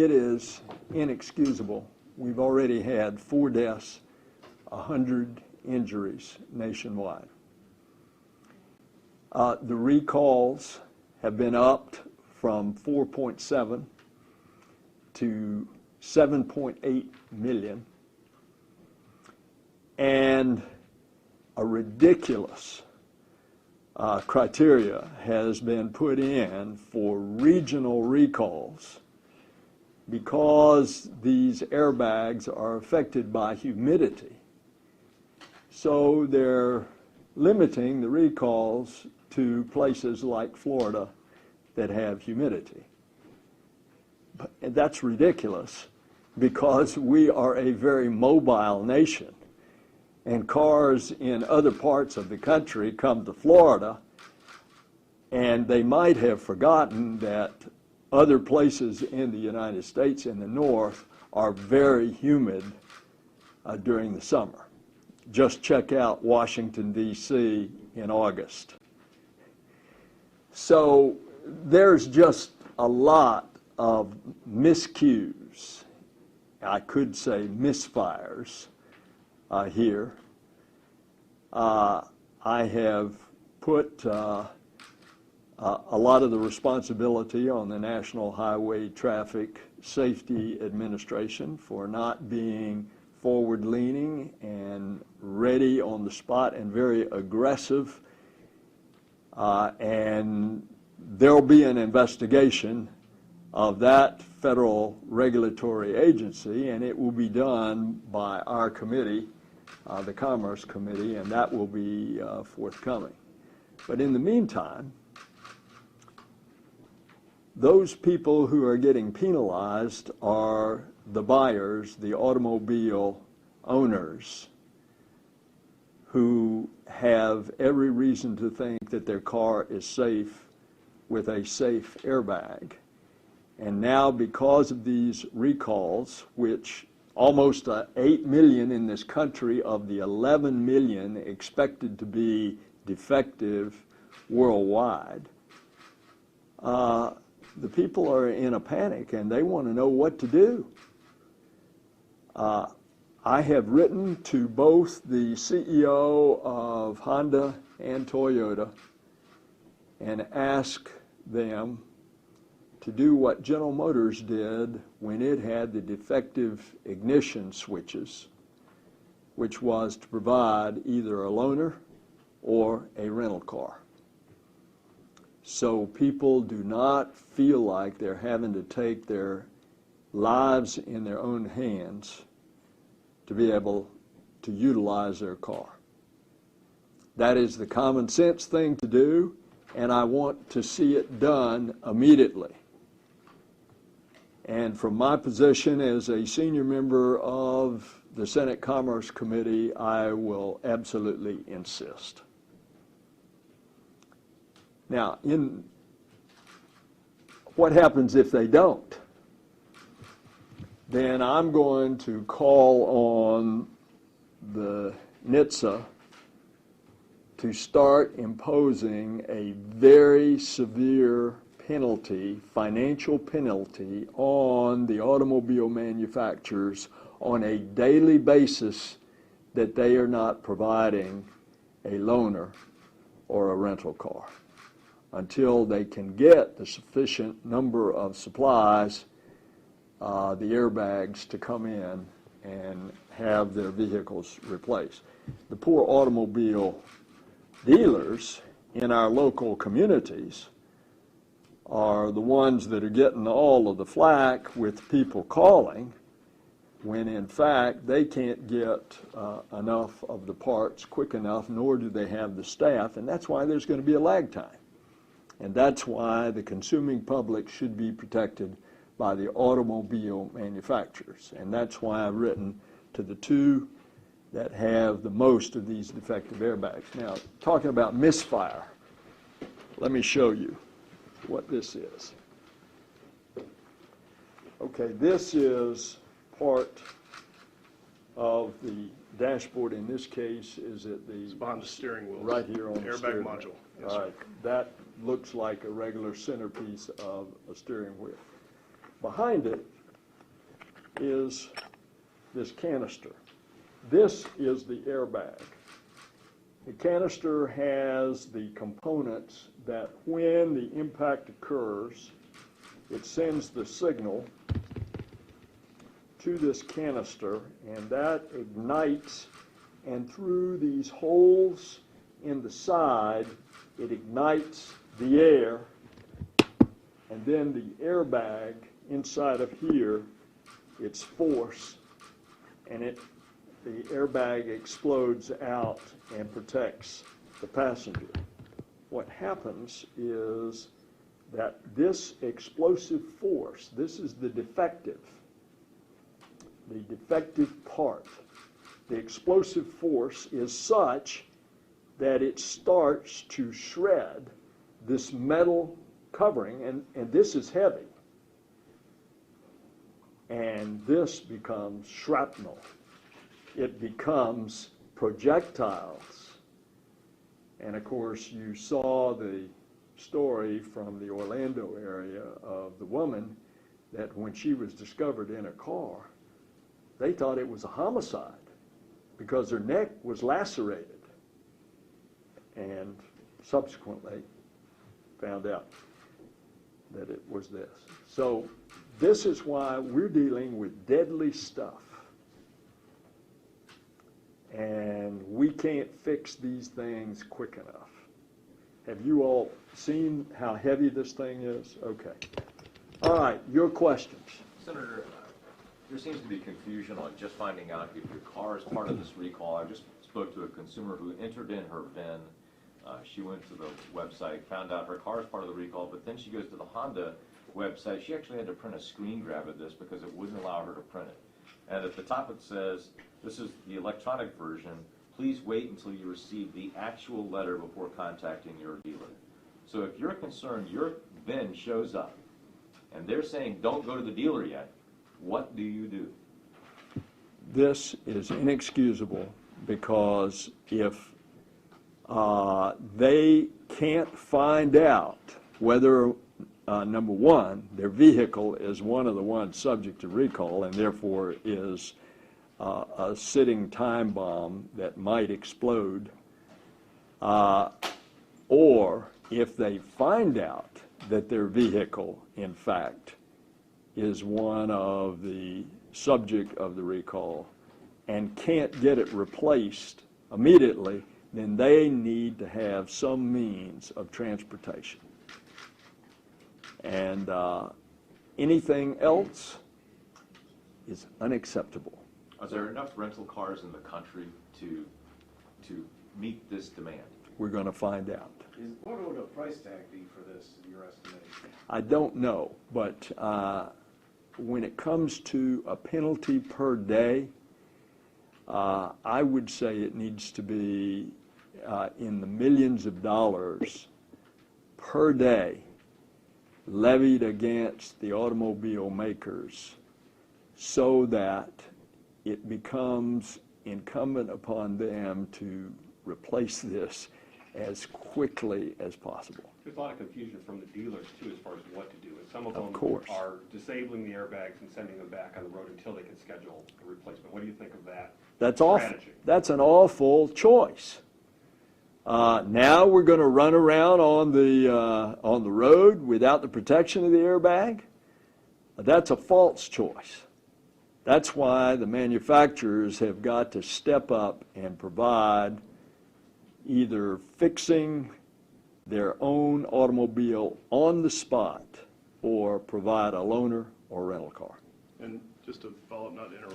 it is inexcusable. We've already had 4 deaths, 100 injuries nationwide. The recalls have been upped from 4.7 to 7.8 million, and a ridiculous criteria has been put in for regional recalls because these airbags are affected by humidity. So they're limiting the recalls to places like Florida that have humidity. And that's ridiculous because we are a very mobile nation. And cars in other parts of the country come to Florida, and they might have forgotten that other places in the United States in the north are very humid during the summer. Just check out Washington, D.C. in August. So there's just a lot of miscues, I could say misfires, here. I have put a lot of the responsibility on the National Highway Traffic Safety Administration for not being forward-leaning and ready on the spot and very aggressive. And there'll be an investigation of that federal regulatory agency, and it will be done by our committee, the Commerce Committee, and that will be forthcoming. But in the meantime, those people who are getting penalized are the buyers, the automobile owners, who have every reason to think that their car is safe with a safe airbag. And now, because of these recalls, which almost 8 million in this country of the 11 million expected to be defective worldwide, the people are in a panic and they want to know what to do. I have written to both the CEO of Honda and Toyota and asked them to do what General Motors did when it had the defective ignition switches, which was to provide either a loaner or a rental car. So people do not feel like they're having to take their lives in their own hands to be able to utilize their car. That is the common sense thing to do, and I want to see it done immediately. And from my position as a senior member of the Senate Commerce Committee, I will absolutely insist. Now, what happens if they don't? Then I'm going to call on the NHTSA to start imposing a very severe penalty, financial penalty, on the automobile manufacturers on a daily basis that they are not providing a loaner or a rental car until they can get the sufficient number of supplies, the airbags, to come in and have their vehicles replaced. The poor automobile dealers in our local communities are the ones that are getting all of the flack with people calling, when in fact they can't get enough of the parts quick enough, nor do they have the staff, and that's why there's going to be a lag time. And that's why the consuming public should be protected by the automobile manufacturers. And that's why I've written to the two that have the most of these defective airbags. Now, talking about misfire, let me show you what this is. Okay, this is part of the dashboard. In this case, is it the... It's behind the steering wheel. Right here on the airbag steering module. wheel. Yes, all right, that looks like a regular centerpiece of a steering wheel. Behind it is this canister. This is the airbag. The canister has the components that when the impact occurs, it sends the signal to this canister, and that ignites, and through these holes in the side, it ignites the air, and then the airbag inside of here, its force, and the airbag explodes out and protects the passenger. What happens is that this explosive force, this is the defective part. The explosive force is such that it starts to shred this metal covering, and this is heavy. And this becomes shrapnel. It becomes projectiles. And of course, you saw the story from the Orlando area of the woman that when she was discovered in a car, they thought it was a homicide because her neck was lacerated, and subsequently found out that it was this. So this is why we're dealing with deadly stuff. And we can't fix these things quick enough. Have you all seen how heavy this thing is? Okay. All right, your questions. Senator, there seems to be confusion on just finding out if your car is part of this recall. I just spoke to a consumer who entered in her VIN. She went to the website, found out her car is part of the recall, but then she goes to the Honda website. She actually had to print a screen grab of this because it wouldn't allow her to print it. And at the top it says, this is the electronic version. Please wait until you receive the actual letter before contacting your dealer. So if you're concerned your VIN shows up and they're saying don't go to the dealer yet, what do you do? This is inexcusable because if they can't find out whether, number one, their vehicle is one of the ones subject to recall and therefore is a sitting time bomb that might explode, or if they find out that their vehicle, in fact, is one of the subject of the recall and can't get it replaced immediately, then they need to have some means of transportation. And anything else is unacceptable. Are there enough rental cars in the country to meet this demand? We're going to find out. What would a price tag be for this, in your estimation? I don't know, but when it comes to a penalty per day, I would say it needs to be in the millions of dollars per day levied against the automobile makers so that it becomes incumbent upon them to replace this as quickly as possible. There's a lot of confusion from the dealers, too, as far as what to do. And some of them course. are disabling the airbags and sending them back on the road until they can schedule a replacement. What do you think of that strategy? That's an awful choice. Now we're going to run around on the road without the protection of the airbag? That's a false choice. That's why the manufacturers have got to step up and provide either fixing their own automobile on the spot or provide a loaner or rental car. And just to follow up, not to interrupt,